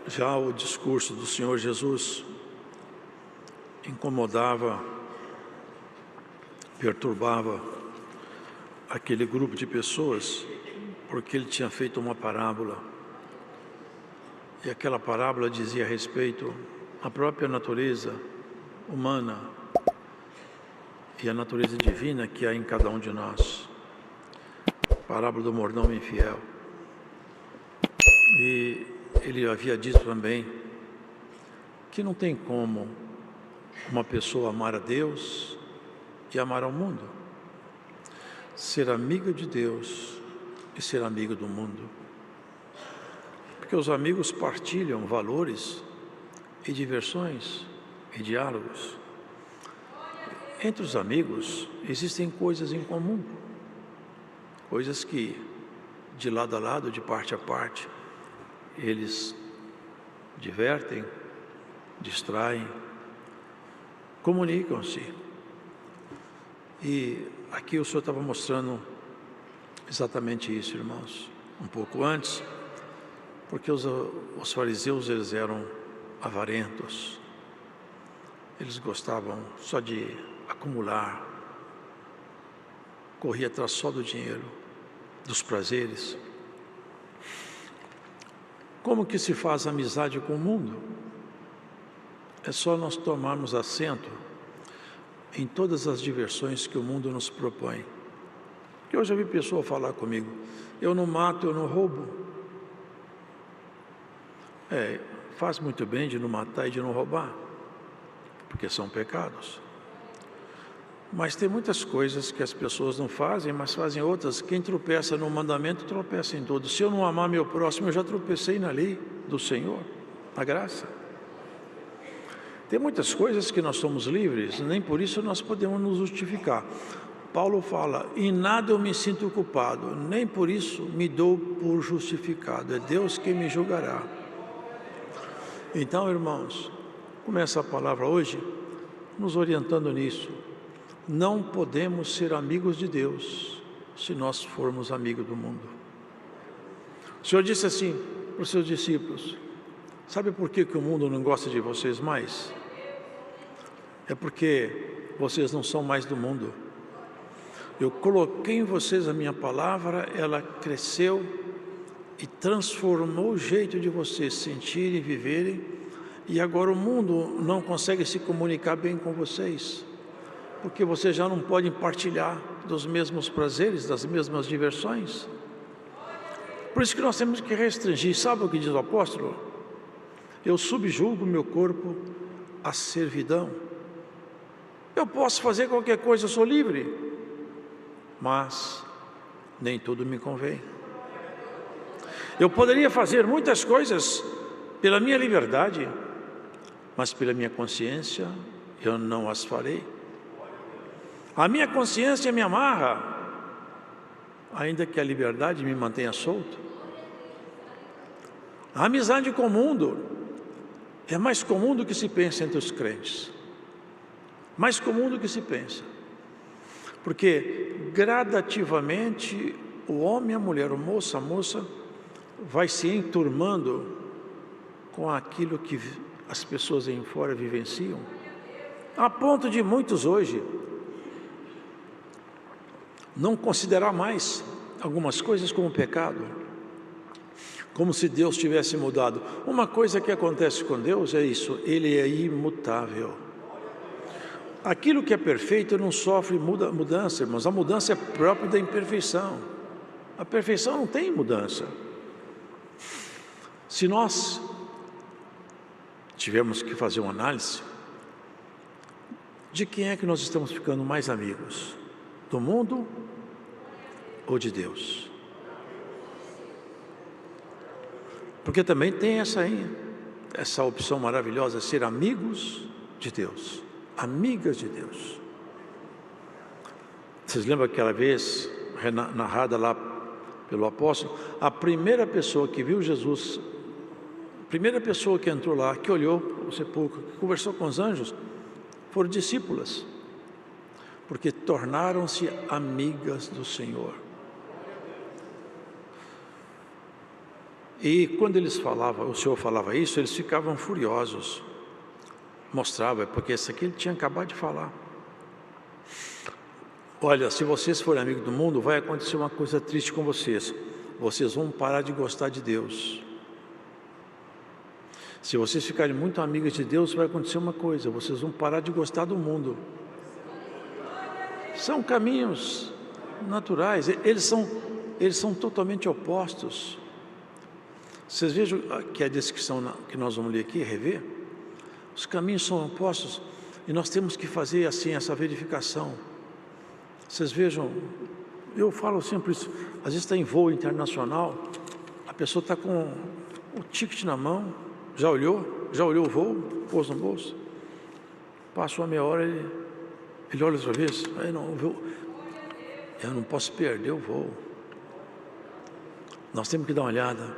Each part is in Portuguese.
Já o discurso do Senhor Jesus incomodava, perturbava aquele grupo de pessoas, porque ele tinha feito uma parábola. E aquela parábola dizia a respeito à própria natureza humana e a natureza divina que há em cada um de nós. Parábola do mordomo infiel. E ele havia dito também que não tem como uma pessoa amar a Deus e amar ao mundo, ser amiga de Deus e ser amigo do mundo, porque os amigos partilham valores e diversões e diálogos. Entre os amigos existem coisas em comum, coisas que de lado a lado, de parte a parte, eles divertem, distraem, comunicam-se. E aqui o Senhor estava mostrando exatamente isso, irmãos, um pouco antes, porque os fariseus, eles eram avarentos, eles gostavam só de acumular, corria atrás só do dinheiro, dos prazeres. Como que se faz amizade com o mundo? É só nós tomarmos assento em todas as diversões que o mundo nos propõe. Eu já vi pessoa falar comigo: eu não mato, eu não roubo. Faz muito bem de não matar e de não roubar, porque são pecados. Mas tem muitas coisas que as pessoas não fazem, mas fazem outras. Quem tropeça no mandamento, tropeça em tudo. Se eu não amar meu próximo, eu já tropecei na lei do Senhor, na graça. Tem muitas coisas que nós somos livres, nem por isso nós podemos nos justificar. Paulo fala: em nada eu me sinto culpado, nem por isso me dou por justificado. É Deus quem me julgará. Então, irmãos, começa a palavra hoje nos orientando nisso. Não podemos ser amigos de Deus se nós formos amigos do mundo. O Senhor disse assim para os seus discípulos: sabe por que o mundo não gosta de vocês mais? É porque vocês não são mais do mundo. Eu coloquei em vocês a minha palavra, ela cresceu e transformou o jeito de vocês sentirem e viverem, e agora o mundo não consegue se comunicar bem com vocês, porque vocês já não podem partilhar dos mesmos prazeres, das mesmas diversões. Por isso que nós temos que restringir. Sabe o que diz o apóstolo? Eu subjugo meu corpo à servidão. Eu posso fazer qualquer coisa, eu sou livre, mas nem tudo me convém. Eu poderia fazer muitas coisas pela minha liberdade, mas pela minha consciência eu não as farei. A minha consciência me amarra, ainda que a liberdade me mantenha solto. A amizade com o mundo é mais comum do que se pensa entre os crentes. Mais comum do que se pensa. Porque gradativamente o homem e a mulher, o moço, a moça, vai se enturmando com aquilo que as pessoas aí fora vivenciam, a ponto de muitos hoje não considerar mais algumas coisas como pecado, como se Deus tivesse mudado. Uma coisa que acontece com Deus é isso: Ele é imutável. Aquilo que é perfeito não sofre mudança, irmãos. A mudança é própria da imperfeição. A perfeição não tem mudança. Se nós tivermos que fazer uma análise, de quem é que nós estamos ficando mais amigos? Do mundo ou de Deus? Porque também tem essa opção maravilhosa, ser amigos de Deus, amigas de Deus. Vocês lembram aquela vez, narrada lá pelo apóstolo, a primeira pessoa que viu Jesus, a primeira pessoa que entrou lá, que olhou o sepulcro, que conversou com os anjos, foram discípulas, porque tornaram-se amigas do Senhor. E quando eles falavam, o Senhor falava isso, eles ficavam furiosos. Mostrava, porque isso aqui ele tinha acabado de falar. Olha, se vocês forem amigos do mundo, vai acontecer uma coisa triste com vocês. Vocês vão parar de gostar de Deus. Se vocês ficarem muito amigos de Deus, vai acontecer uma coisa: vocês vão parar de gostar do mundo. São caminhos naturais, eles são totalmente opostos. Vocês vejam que a descrição que nós vamos ler aqui, rever, os caminhos são opostos e nós temos que fazer assim essa verificação. Vocês vejam, eu falo sempre isso, às vezes está em voo internacional, a pessoa está com o ticket na mão, já olhou o voo, pôs no bolso, passou uma meia hora, ele olha outra vez, aí não, eu não posso perder o voo. Nós temos que dar uma olhada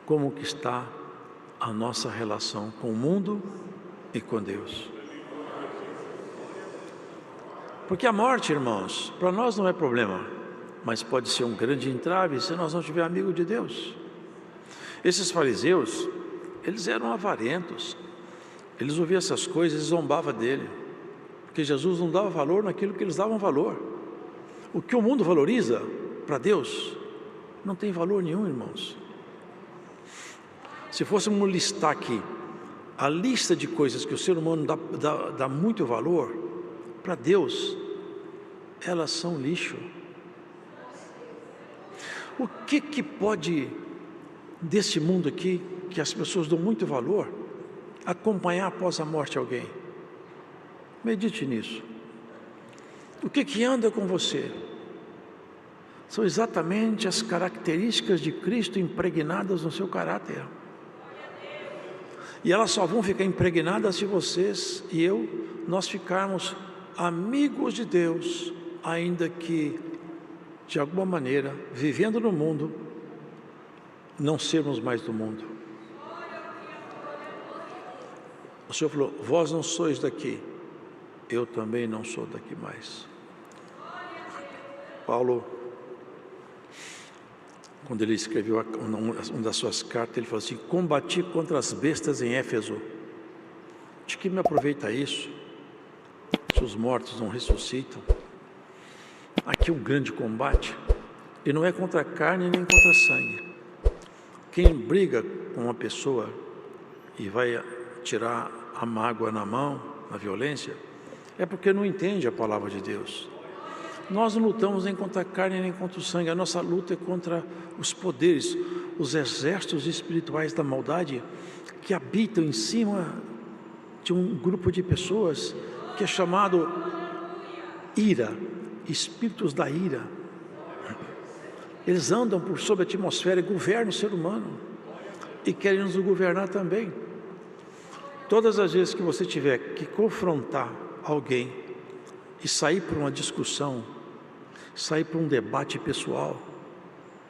como que está a nossa relação com o mundo e com Deus. Porque a morte, irmãos, para nós não é problema, mas pode ser um grande entrave se nós não tivermos amigo de Deus. Esses fariseus, eles eram avarentos, eles ouviam essas coisas e zombavam dele, porque Jesus não dava valor naquilo que eles davam valor. O que o mundo valoriza para Deus não tem valor nenhum, irmãos. Se fôssemos listar aqui a lista de coisas que o ser humano dá muito valor, para Deus, elas são lixo. O que pode, desse mundo aqui, que as pessoas dão muito valor, acompanhar após a morte alguém? Medite nisso. O que anda com você? São exatamente as características de Cristo impregnadas no seu caráter. E elas só vão ficar impregnadas se vocês e nós ficarmos amigos de Deus, ainda que, de alguma maneira, vivendo no mundo, não sermos mais do mundo. O Senhor falou: vós não sois daqui, eu também não sou daqui mais. Paulo, quando ele escreveu uma das suas cartas, ele falou assim: combati contra as bestas em Éfeso. De que me aproveita isso, se os mortos não ressuscitam? Aqui um grande combate, e não é contra a carne nem contra a sangue. Quem briga com uma pessoa e vai tirar a mágoa na mão, na violência, é porque não entende a palavra de Deus. Nós não lutamos nem contra a carne nem contra o sangue, a nossa luta é contra os poderes, os exércitos espirituais da maldade que habitam em cima de um grupo de pessoas que é chamado ira, espíritos da ira. Eles andam por sobre a atmosfera e governam o ser humano e querem nos governar também. Todas as vezes que você tiver que confrontar alguém e sair por uma discussão, sair por um debate pessoal,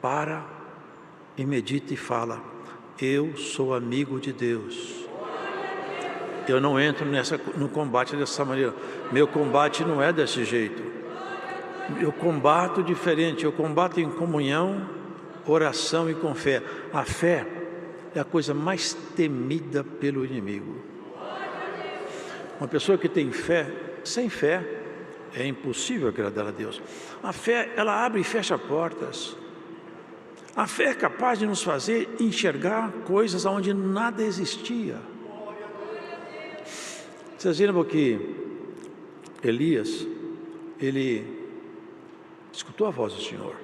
para e medita e fala: eu sou amigo de Deus. Eu não entro no combate dessa maneira. Meu combate não é desse jeito. Eu combato diferente. Eu combato em comunhão, oração e com fé. A fé é a coisa mais temida pelo inimigo. Uma pessoa que tem fé, sem fé, é impossível agradar a Deus. A fé, ela abre e fecha portas. A fé é capaz de nos fazer enxergar coisas onde nada existia. Vocês viram que Elias, ele escutou a voz do Senhor.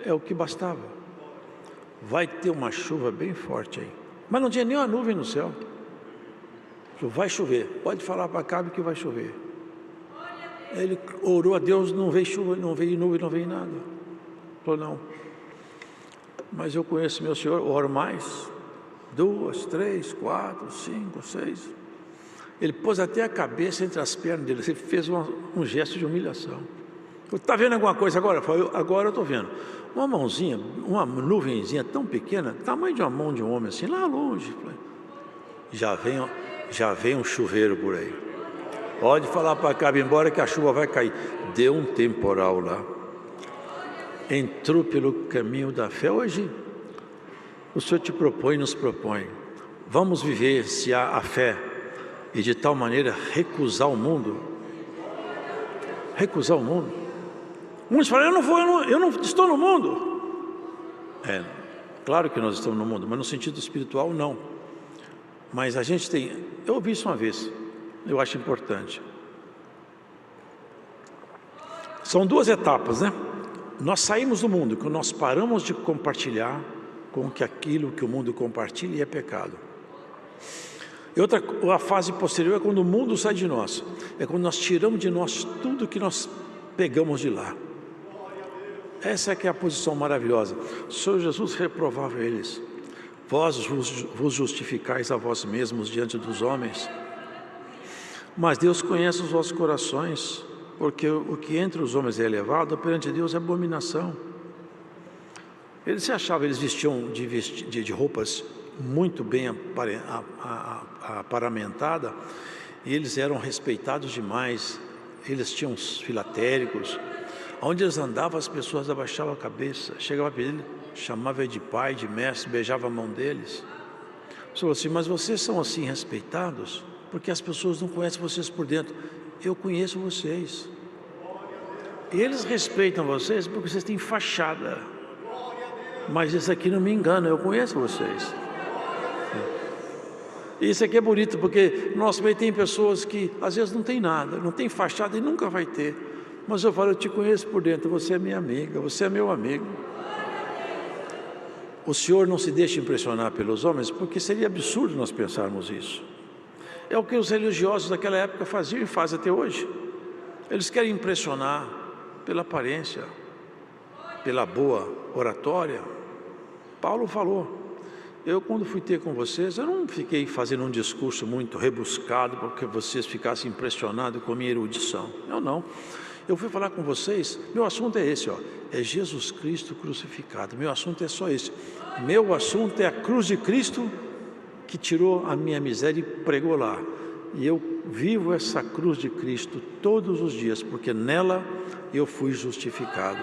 É o que bastava. Vai ter uma chuva bem forte aí. Mas não tinha nenhuma nuvem no céu. Vai chover. Pode falar para Acabe que vai chover. Ele orou a Deus, não veio chuva, não veio nuvem, não veio nada. Falou: não. Mas eu conheço meu Senhor, oro mais. 2, 3, 4, 5, 6. Ele pôs até a cabeça entre as pernas dele. Ele fez um gesto de humilhação. Está vendo alguma coisa agora? Agora eu estou vendo. Uma mãozinha, uma nuvenzinha tão pequena, tamanho de uma mão de um homem assim, lá longe. Já vem um chuveiro por aí. Pode falar para cá, embora que a chuva vai cair. Deu um temporal lá. Entrou pelo caminho da fé. Hoje, O Senhor te propõe e nos propõe. Vamos viver se há a fé e de tal maneira recusar o mundo. Recusar o mundo. Muitos falam, eu não estou no mundo. Claro que nós estamos no mundo, mas no sentido espiritual não. Mas a gente tem, eu ouvi isso uma vez, eu acho importante. São duas etapas, né? Nós saímos do mundo, quando nós paramos de compartilhar com que aquilo que o mundo compartilha e é pecado. E a fase posterior é quando o mundo sai de nós. É quando nós tiramos de nós tudo que nós pegamos de lá. Essa é que é a posição maravilhosa. O Senhor Jesus reprovava eles. Vós vos justificais a vós mesmos diante dos homens. Mas Deus conhece os vossos corações, porque o que entre os homens é elevado, perante Deus é abominação. Eles se achavam, eles vestiam de roupas muito bem aparamentadas, e eles eram respeitados demais. Eles tinham os filatéricos, onde eles andavam as pessoas abaixavam a cabeça, chegavam para ele, chamava ele de pai, de mestre, beijava a mão deles. Você falou assim, mas vocês são assim respeitados? Porque as pessoas não conhecem vocês por dentro. Eu conheço vocês. Eles respeitam vocês porque vocês têm fachada. Mas isso aqui não me engana, eu conheço vocês. Isso aqui é bonito, porque no nosso meio tem pessoas que às vezes não tem nada, não tem fachada e nunca vai ter. Mas eu falo, eu te conheço por dentro, você é minha amiga, você é meu amigo. O Senhor não se deixa impressionar pelos homens, porque seria absurdo nós pensarmos isso. É o que os religiosos daquela época faziam e fazem até hoje. Eles querem impressionar pela aparência, pela boa oratória. Paulo falou, eu quando fui ter com vocês, eu não fiquei fazendo um discurso muito rebuscado, porque vocês ficassem impressionados com a minha erudição. Não. Eu fui falar com vocês, meu assunto é esse, é Jesus Cristo crucificado. Meu assunto é só esse. Meu assunto é a cruz de Cristo que tirou a minha miséria e pregou lá. E eu vivo essa cruz de Cristo todos os dias, porque nela eu fui justificado.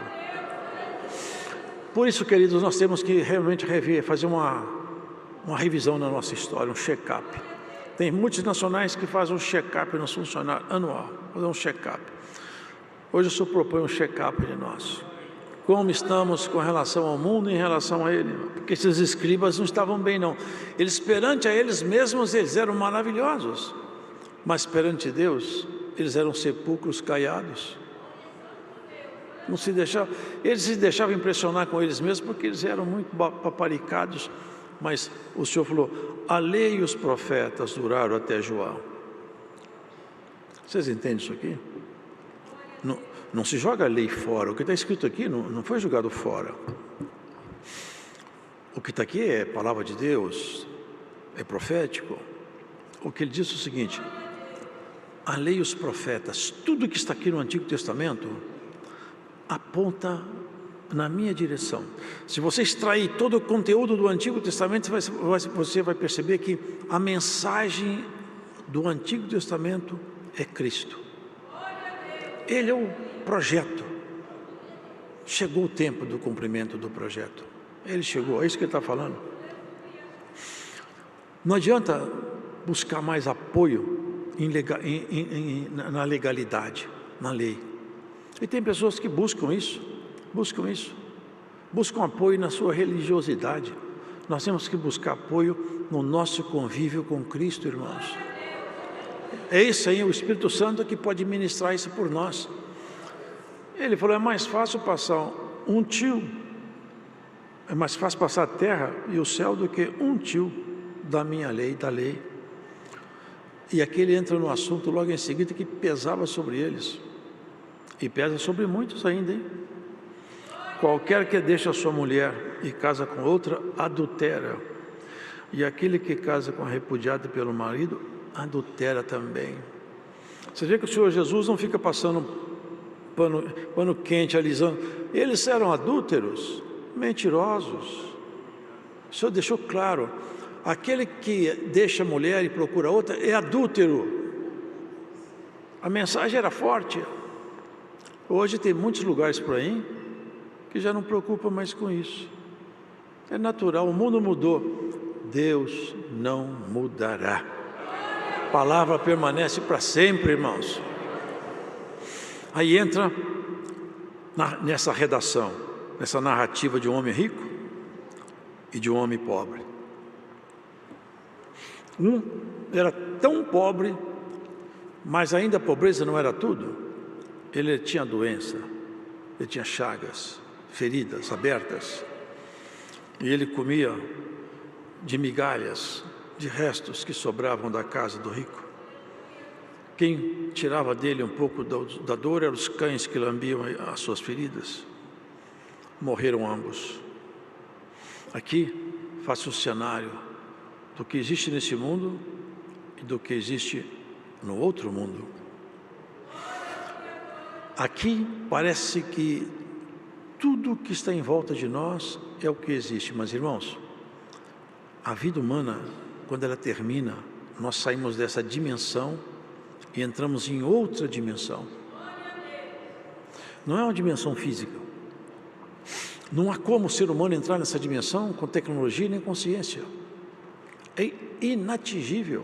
Por isso, queridos, nós temos que realmente fazer uma revisão na nossa história, um check-up. Tem multinacionais que fazem um check-up nos funcionários anual, fazer um check-up. Hoje o Senhor propõe um check-up de nós. Como estamos com relação ao mundo em relação a Ele? Porque esses escribas não estavam bem, não. Eles, perante a eles mesmos, eles eram maravilhosos. Mas perante Deus, eles eram sepulcros caiados. Não se deixavam, eles se deixavam impressionar com eles mesmos, porque eles eram muito paparicados. Mas o Senhor falou, a lei e os profetas duraram até João. Vocês entendem isso aqui? Não se joga a lei fora. O que está escrito aqui não foi jogado fora. O que está aqui é palavra de Deus, é profético. O que ele diz é o seguinte, a lei e os profetas, tudo que está aqui no Antigo Testamento, aponta na minha direção. Se você extrair todo o conteúdo do Antigo Testamento, você vai perceber que a mensagem do Antigo Testamento é Cristo. Ele é o projeto. Chegou o tempo do cumprimento do projeto. Ele chegou, é isso que ele está falando. Não adianta buscar mais apoio na legalidade, na lei. E tem pessoas que buscam apoio na sua religiosidade. Nós temos que buscar apoio no nosso convívio com Cristo, irmãos. É isso aí, o Espírito Santo que pode ministrar isso por nós. Ele falou, é mais fácil passar um tio, é mais fácil passar a terra e o céu do que um tio da minha lei, da lei. E aqui ele entra no assunto logo em seguida que pesava sobre eles. E pesa sobre muitos ainda, hein? Qualquer que deixa a sua mulher e casa com outra, adultera. E aquele que casa com a repudiada pelo marido, adultera também. Você vê que o Senhor Jesus não fica passando pano quente, alisando. Eles eram adúlteros, mentirosos. O Senhor deixou claro, aquele que deixa a mulher e procura outra é adúltero. A mensagem era forte. Hoje tem muitos lugares por aí que já não preocupam mais com isso. É natural, o mundo mudou. Deus não mudará. A palavra permanece para sempre, irmãos. Aí entra nessa redação, nessa narrativa de um homem rico e de um homem pobre. Um era tão pobre, mas ainda a pobreza não era tudo. Ele tinha doença, ele tinha chagas, feridas abertas, e ele comia de migalhas, de restos que sobravam da casa do rico. Quem tirava dele um pouco da dor eram os cães que lambiam as suas feridas. Morreram ambos. Aqui faço um cenário do que existe nesse mundo e do que existe no outro mundo. Aqui parece que tudo que está em volta de nós é o que existe, mas irmãos, a vida humana, quando ela termina, nós saímos dessa dimensão e entramos em outra dimensão. Não é uma dimensão física. Não há como o ser humano entrar nessa dimensão com tecnologia nem consciência. É inatingível.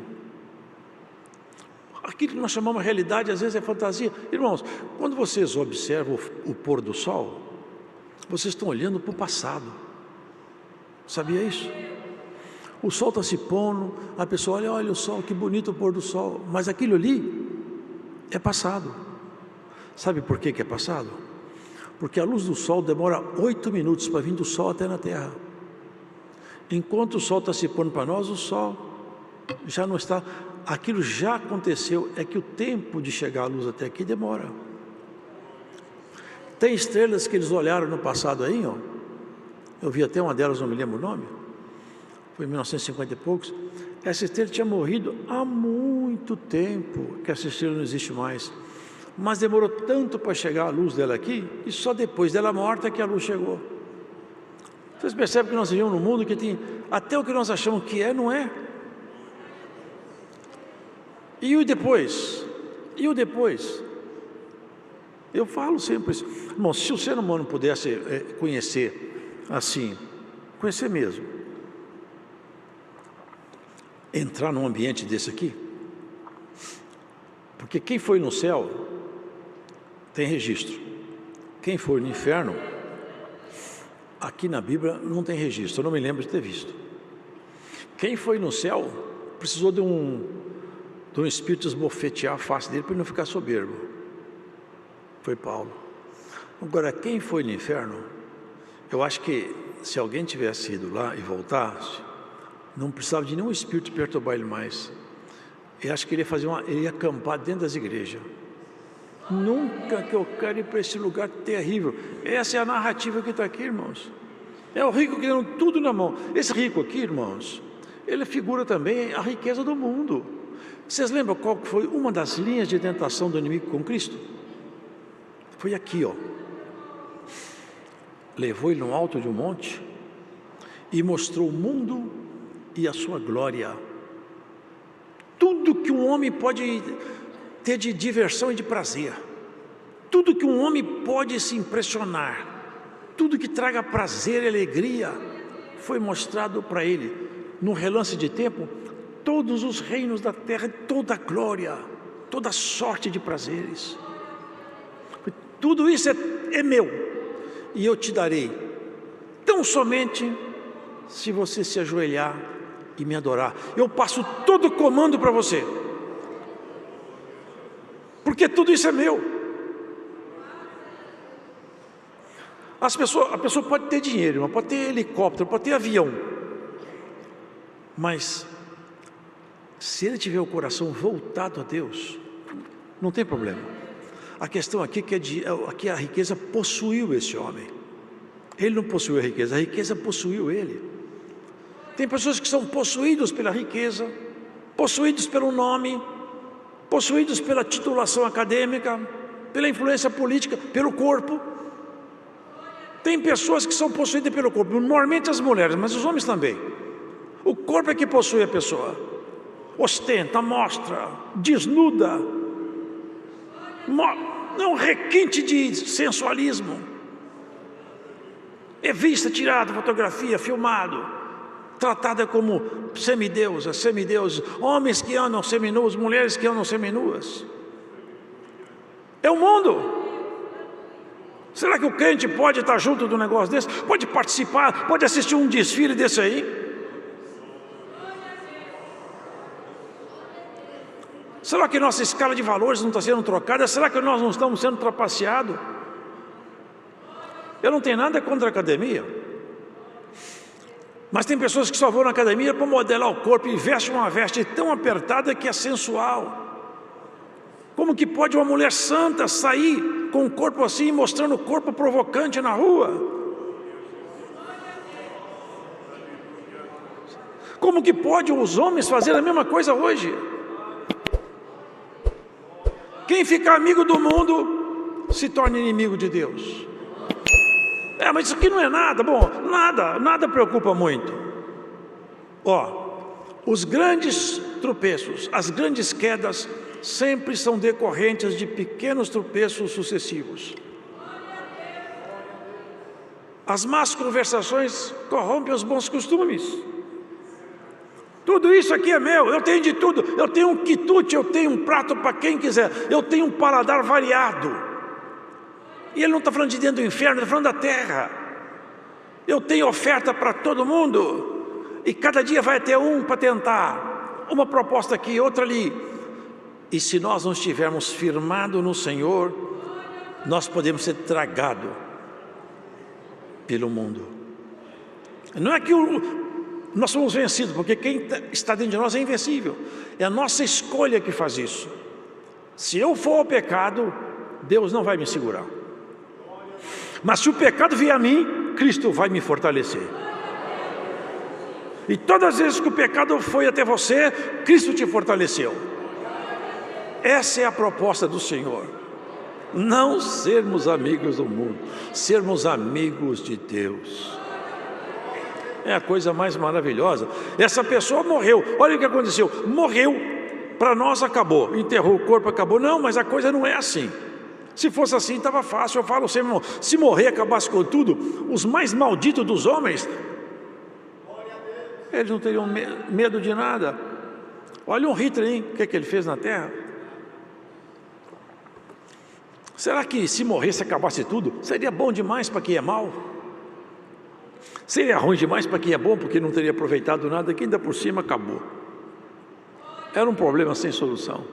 Aquilo que nós chamamos de realidade, às vezes é fantasia. Irmãos, quando vocês observam o pôr do sol, vocês estão olhando para o passado. Sabia isso? O sol está se pondo, a pessoa olha o sol, que bonito o pôr do sol. Mas aquilo ali é passado. Sabe por que é passado? Porque a luz do sol demora 8 minutos para vir do sol até na terra. Enquanto o sol está se pondo para nós, o sol já não está. Aquilo já aconteceu, é que o tempo de chegar a luz até aqui demora. Tem estrelas que eles olharam no passado aí, ó. Eu vi até uma delas, não me lembro o nome. Foi em 1950 e poucos. Essa estrela tinha morrido há muito tempo, que essa estrela não existe mais. Mas demorou tanto para chegar a luz dela aqui, e só depois dela morta que a luz chegou. Vocês percebem que nós vivemos num mundo que tem até o que nós achamos que é, não é? E o depois? E o depois? Eu falo sempre isso. Irmão, se o ser humano pudesse conhecer assim, conhecer mesmo, entrar num ambiente desse aqui, porque quem foi no céu tem registro, quem for no inferno, aqui na Bíblia não tem registro, eu não me lembro de ter visto. Quem foi no céu precisou de um espírito esbofetear a face dele para ele não ficar soberbo. Foi Paulo. Agora, quem foi no inferno, eu acho que se alguém tivesse ido lá e voltasse, não precisava de nenhum espírito perturbar ele mais. Eu acho que ele ia acampar dentro das igrejas. Nunca que eu quero ir para esse lugar terrível. Essa é a narrativa que está aqui, irmãos. É o rico que tem tudo na mão. Esse rico aqui, irmãos, ele figura também a riqueza do mundo. Vocês lembram qual foi uma das linhas de tentação do inimigo com Cristo? Foi aqui, ó. Levou ele no alto de um monte e mostrou o mundo e a sua glória. Tudo que um homem pode ter de diversão e de prazer, tudo que um homem pode se impressionar, tudo que traga prazer e alegria, foi mostrado para ele. Num relance de tempo, todos os reinos da terra, toda a glória, toda sorte de prazeres. Tudo isso é meu, e eu te darei, tão somente se você se ajoelhar e me adorar. Eu passo todo o comando para você, porque tudo isso é meu. A pessoa pode ter dinheiro, pode ter helicóptero, pode ter avião, mas se ele tiver o coração voltado a Deus, não tem problema. A questão aqui é que a riqueza possuiu esse homem. Ele não possuiu a riqueza possuiu ele. Tem pessoas que são possuídos pela riqueza, possuídos pelo nome, possuídos pela titulação acadêmica, pela influência política, pelo corpo. Tem pessoas que são possuídas pelo corpo, normalmente as mulheres, mas os homens também. O corpo é que possui a pessoa. Ostenta, mostra, desnuda, é um requinte de sensualismo. É vista, tirada, fotografia, filmado, tratada como semideusa, semideuses, homens que andam seminus, mulheres que andam seminuas. É o mundo. Será que o crente pode estar junto de um negócio desse? Pode participar, pode assistir um desfile desse aí? Será que nossa escala de valores não está sendo trocada? Será que nós não estamos sendo trapaceados? Eu não tenho nada contra a academia, mas tem pessoas que só vão na academia para modelar o corpo e vestem uma veste tão apertada que é sensual. Como que pode uma mulher santa sair com o corpo assim, mostrando o corpo provocante na rua? Como que pode os homens fazer a mesma coisa hoje? Quem fica amigo do mundo se torna inimigo de Deus. Mas isso aqui não é nada. Bom, nada preocupa muito. Os grandes tropeços, as grandes quedas sempre são decorrentes de pequenos tropeços sucessivos. As más conversações corrompem os bons costumes. Tudo isso aqui é meu, eu tenho de tudo, eu tenho um quitute, eu tenho um prato para quem quiser, eu tenho um paladar variado. E ele não está falando de dentro do inferno, ele está falando da terra. Eu tenho oferta para todo mundo, e cada dia vai ter um para tentar, uma proposta aqui, outra ali. E se nós não estivermos firmados no Senhor, nós podemos ser tragados pelo mundo. Não é que nós somos vencidos, porque quem está dentro de nós é invencível. É a nossa escolha que faz isso. Se eu for ao pecado, Deus não vai me segurar. Mas se o pecado vier a mim, Cristo vai me fortalecer. E todas as vezes que o pecado foi até você, Cristo te fortaleceu. Essa é a proposta do Senhor. Não sermos amigos do mundo, sermos amigos de Deus. É a coisa mais maravilhosa. Essa pessoa morreu, olha o que aconteceu. Morreu, para nós acabou, enterrou o corpo, acabou. Não, mas a coisa não é assim. Se fosse assim, estava fácil. Eu falo sempre, irmão, se morrer, acabasse com tudo, os mais malditos dos homens, eles não teriam medo de nada. Olha um Hitler, hein? O que ele fez na terra? Será que se morresse, acabasse tudo, seria bom demais para quem é mal? Seria ruim demais para quem é bom, porque não teria aproveitado nada, que ainda por cima acabou. Era um problema sem solução.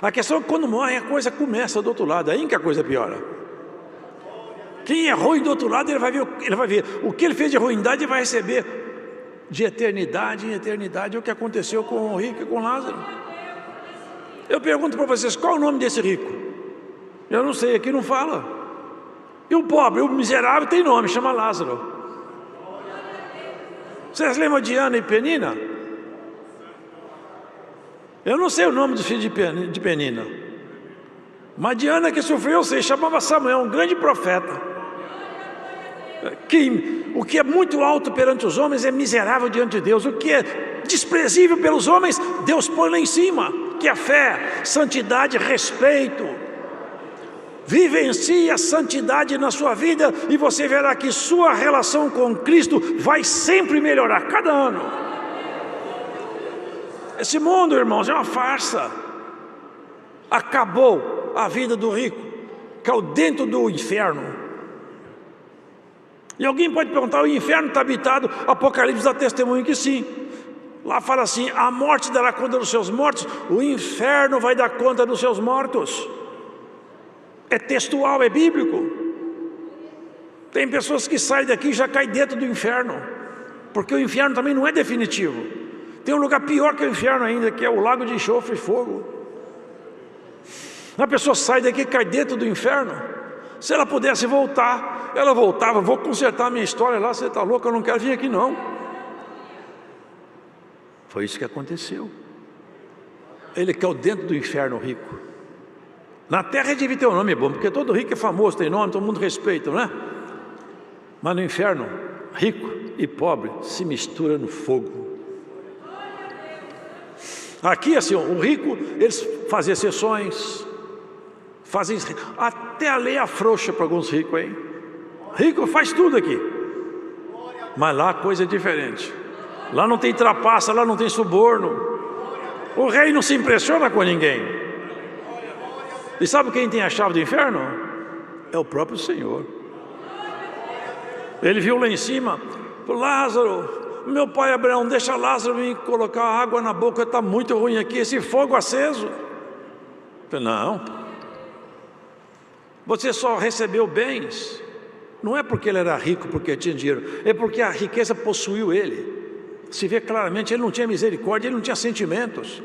A questão é que quando morre, a coisa começa do outro lado, aí que a coisa piora. Quem é ruim do outro lado, ele vai ver o que ele fez de ruindade e vai receber de eternidade em eternidade. É o que aconteceu com o rico e com Lázaro. Eu pergunto para vocês, qual é o nome desse rico? Eu não sei, aqui não fala. E o pobre, o miserável tem nome, chama Lázaro. Vocês lembram de Ana e Penina? Eu não sei o nome dos filhos de Penina, mas de Ana que sofreu, eu sei, chamava Samuel, um grande profeta. O que é muito alto perante os homens é miserável diante de Deus. O que é desprezível pelos homens, Deus põe lá em cima, que é fé, santidade, respeito. Vivencie a santidade na sua vida e você verá que sua relação com Cristo vai sempre melhorar, cada ano. Esse mundo, irmãos, é uma farsa. Acabou a vida do rico, caiu dentro do inferno. E alguém pode perguntar, o inferno está habitado? Apocalipse dá testemunho que sim. Lá fala assim, a morte dará conta dos seus mortos, o inferno vai dar conta dos seus mortos. É textual, é bíblico. Tem pessoas que saem daqui e já caem dentro do inferno, porque o inferno também não é definitivo. Tem um lugar pior que o inferno ainda, que é o lago de enxofre e fogo. A pessoa sai daqui e cai dentro do inferno. Se ela pudesse voltar, ela voltava. Vou consertar a minha história lá, você está louco, eu não quero vir aqui não. Foi isso que aconteceu. Ele caiu dentro do inferno rico. Na terra devia ter um nome bom, porque todo rico é famoso, tem nome, todo mundo respeita, não é? Mas no inferno, rico e pobre se misturam no fogo. Aqui assim, o rico, eles fazem sessões, fazem até a lei afrouxa para alguns ricos, hein? Rico faz tudo aqui. Mas lá a coisa é diferente. Lá não tem trapaça, lá não tem suborno. O rei não se impressiona com ninguém. E sabe quem tem a chave do inferno? É o próprio Senhor. Ele viu lá em cima, falou: Lázaro, meu pai Abraão, deixa Lázaro me colocar água na boca, está muito ruim aqui, esse fogo aceso. Eu falei: não, você só recebeu bens, não é porque ele era rico, porque tinha dinheiro, é porque a riqueza possuiu ele. Se vê claramente, ele não tinha misericórdia, ele não tinha sentimentos.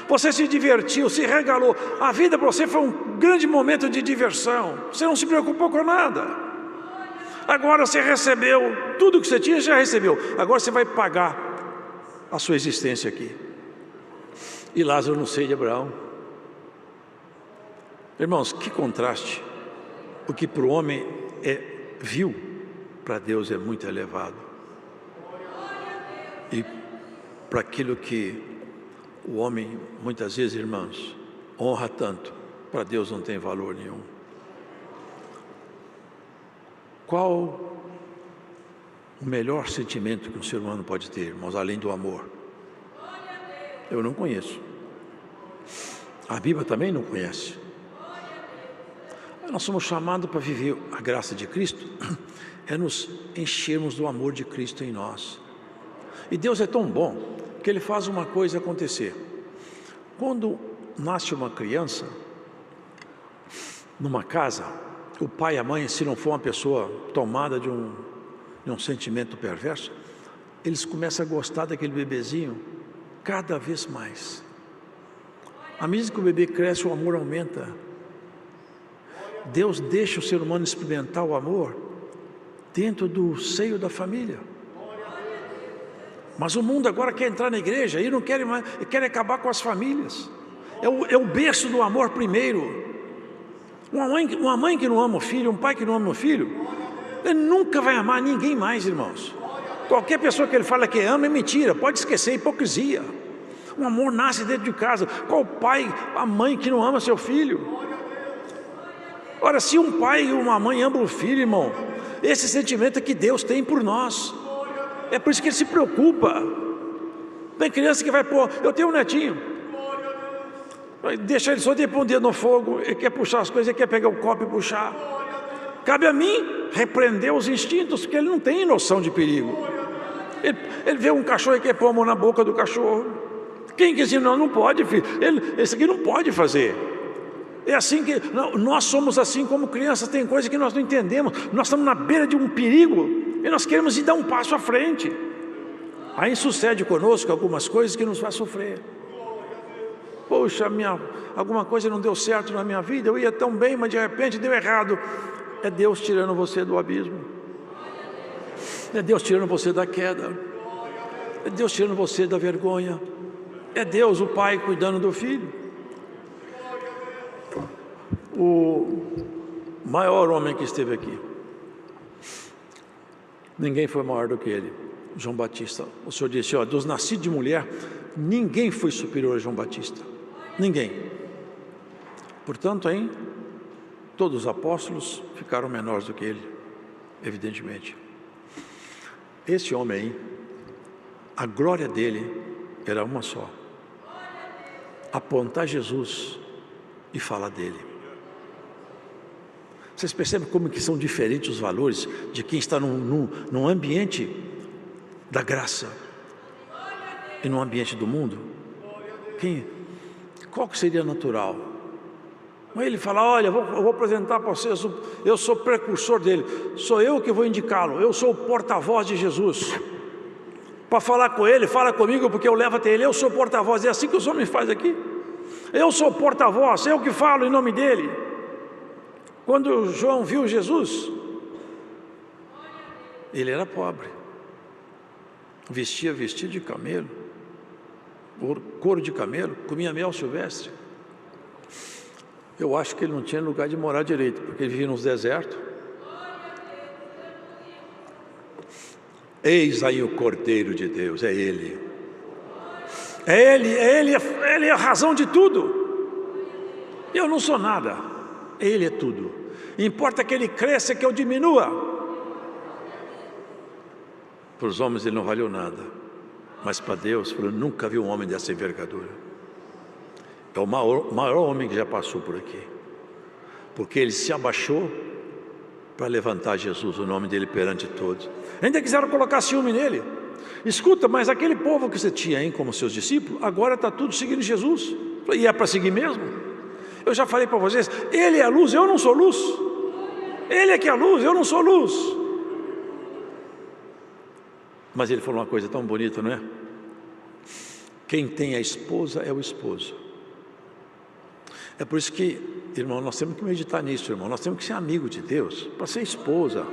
Você se divertiu, se regalou. A vida para você foi um grande momento de diversão. Você não se preocupou com nada. Agora você recebeu, tudo que você tinha já recebeu. Agora você vai pagar a sua existência aqui. E Lázaro no seio de Abraão. Irmãos, que contraste. O que para o homem é vil, para Deus é muito elevado. E para aquilo que o homem, muitas vezes, irmãos, honra tanto, para Deus não tem valor nenhum. Qual o melhor sentimento que um ser humano pode ter, irmãos, além do amor? Eu não conheço. A Bíblia também não conhece. Nós somos chamados para viver a graça de Cristo, é nos enchermos do amor de Cristo em nós. E Deus é tão bom que Ele faz uma coisa acontecer. Quando nasce uma criança numa casa, o pai e a mãe, se não for uma pessoa tomada de um sentimento perverso, eles começam a gostar daquele bebezinho cada vez mais. À medida que o bebê cresce, o amor aumenta. Deus deixa o ser humano experimentar o amor dentro do seio da família. Mas o mundo agora quer entrar na igreja e não quer mais, quer acabar com as famílias. É o berço do amor primeiro. Uma mãe que não ama o filho, um pai que não ama o filho, ele nunca vai amar ninguém mais, irmãos. Qualquer pessoa que ele fala que ama é mentira, pode esquecer, é hipocrisia. O amor nasce dentro de casa. Qual pai, a mãe que não ama seu filho? Ora, se um pai e uma mãe amam o filho, irmão, esse sentimento é que Deus tem por nós. É por isso que Ele se preocupa. Tem criança que vai pôr, eu tenho um netinho, deixa ele só de pôr o dedo no fogo, ele quer puxar as coisas, ele quer pegar o copo e puxar. Cabe a mim repreender os instintos, porque ele não tem noção de perigo. Ele vê um cachorro e quer pôr a mão na boca do cachorro. Quem quer dizer, não pode, filho, esse aqui não pode fazer. É assim que nós somos assim como crianças. Tem coisas que nós não entendemos, nós estamos na beira de um perigo e nós queremos ir dar um passo à frente. Aí sucede conosco algumas coisas que nos faz sofrer. Poxa, alguma coisa não deu certo na minha vida, eu ia tão bem, mas de repente deu errado. É Deus tirando você do abismo. É Deus tirando você da queda. É Deus tirando você da vergonha. É Deus, o Pai, cuidando do Filho. O maior homem que esteve aqui, ninguém foi maior do que ele, João Batista. O Senhor disse, dos nascidos de mulher, ninguém foi superior a João Batista. Ninguém. Portanto, todos os apóstolos ficaram menores do que ele, evidentemente. Esse homem a glória dele era uma só: apontar Jesus e falar dele. Vocês percebem como que são diferentes os valores de quem está num ambiente da graça e no ambiente do mundo? Qual que seria natural? Mas ele fala, olha, eu vou apresentar para vocês, eu sou precursor dele, sou eu que vou indicá-lo, eu sou o porta-voz de Jesus. Para falar com ele, fala comigo, porque eu levo até ele, eu sou porta-voz. É assim que os homens fazem aqui. Eu sou porta-voz, eu que falo em nome dele. Quando João viu Jesus, ele era pobre, vestia vestido de camelo, couro de camelo, comia mel silvestre. Eu acho que ele não tinha lugar de morar direito, porque ele vivia nos desertos. Eis aí o Cordeiro de Deus, é Ele. Ele é a razão de tudo. Eu não sou nada, Ele é tudo. Importa que Ele cresça, que eu diminua. Para os homens ele não valeu nada, mas para Deus, eu nunca vi um homem dessa envergadura. É o maior homem que já passou por aqui, porque ele se abaixou para levantar Jesus, o nome dele perante todos. Ainda quiseram colocar ciúme nele. Escuta, mas aquele povo que você tinha aí como seus discípulos, agora está tudo seguindo Jesus. E é para seguir mesmo? Eu já falei para vocês, ele é a luz, eu não sou luz. Ele é que é a luz, eu não sou luz. Mas ele falou uma coisa tão bonita, não é? Quem tem a esposa é o esposo. É por isso que, irmão, nós temos que meditar nisso, irmão. Nós temos que ser amigo de Deus para ser esposa,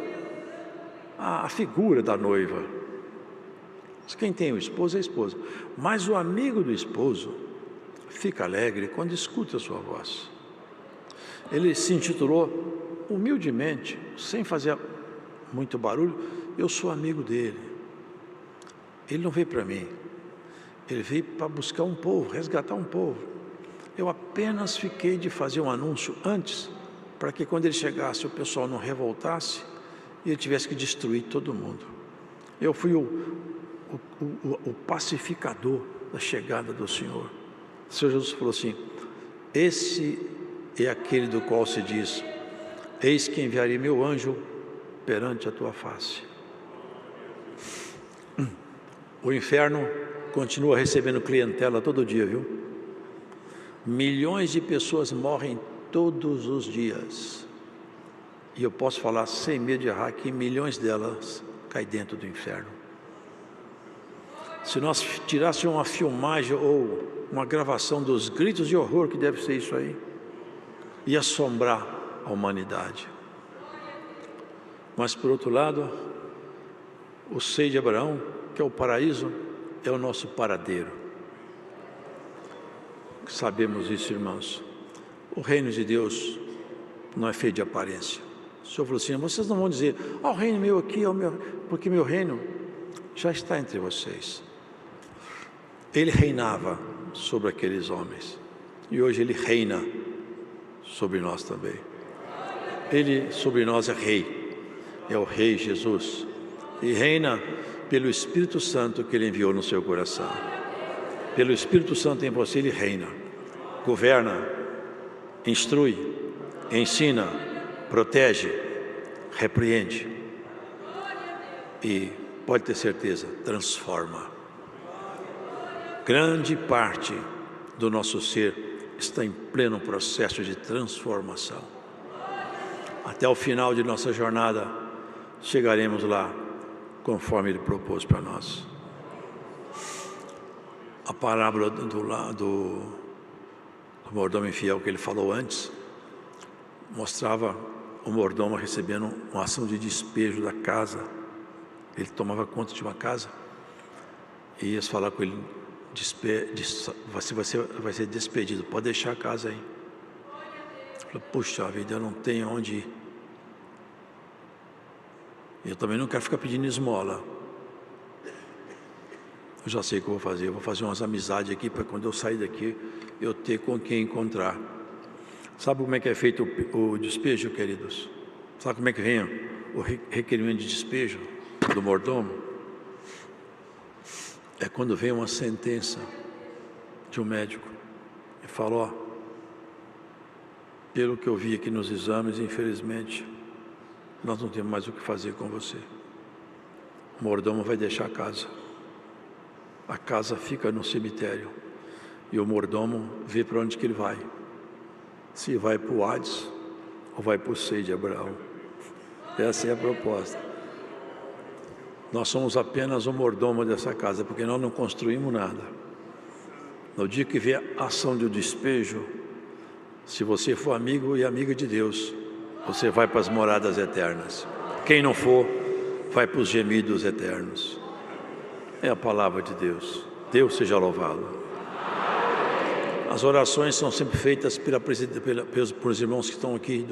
a figura da noiva. Mas quem tem o esposo é a esposa. Mas o amigo do esposo fica alegre quando escuta a sua voz. Ele se intitulou humildemente, sem fazer muito barulho, eu sou amigo dele. Ele não veio para mim, ele veio para buscar um povo, resgatar um povo. Eu apenas fiquei de fazer um anúncio antes, para que quando ele chegasse o pessoal não revoltasse e ele tivesse que destruir todo mundo. Eu fui o pacificador da chegada do Senhor. O Senhor Jesus falou assim: esse é aquele do qual se diz: eis que enviarei meu anjo perante a tua face. O inferno continua recebendo clientela todo dia, viu? Milhões de pessoas morrem todos os dias. E eu posso falar sem medo de errar que milhões delas caem dentro do inferno. Se nós tirássemos uma filmagem ou uma gravação dos gritos de horror, que deve ser isso aí, ia assombrar a humanidade. Mas por outro lado, o seio de Abraão, que é o paraíso, é o nosso paradeiro. Sabemos isso, irmãos. O reino de Deus não é feito de aparência. O Senhor falou assim: vocês não vão dizer, o reino meu aqui, porque meu reino já está entre vocês. Ele reinava sobre aqueles homens, e hoje ele reina sobre nós também. Ele sobre nós é rei, é o rei Jesus, e reina pelo Espírito Santo que ele enviou no seu coração. Pelo Espírito Santo em você ele reina, governa, instrui, ensina, protege, repreende e, pode ter certeza, transforma. Grande parte do nosso ser está em pleno processo de transformação. Até o final de nossa jornada chegaremos lá conforme ele propôs para nós. A parábola do mordomo infiel que ele falou antes mostrava o mordomo recebendo uma ação de despejo da casa. Ele tomava conta de uma casa e ia falar com ele: você vai ser despedido, pode deixar a casa aí. Ele falou: puxa vida, eu não tenho onde ir. Eu também não quero ficar pedindo esmola. Eu já sei o que eu vou fazer umas amizades aqui para quando eu sair daqui eu ter com quem encontrar. Sabe como é que é feito o despejo, queridos? Sabe como é que vem o requerimento de despejo do mordomo? É quando vem uma sentença de um médico e fala: pelo que eu vi aqui nos exames, infelizmente nós não temos mais o que fazer com você. O mordomo vai deixar a casa fica no cemitério e o mordomo vê para onde que ele vai, se vai para o Hades ou vai para o seio de Abraão. Essa é a proposta. Nós somos apenas o mordomo dessa casa, porque nós não construímos nada. No dia que vier a ação de despejo, se você for amigo e amiga de Deus, você vai para as moradas eternas. Quem não for, vai para os gemidos eternos. É a palavra de Deus. Deus seja louvado. As orações são sempre feitas pelos irmãos que estão aqui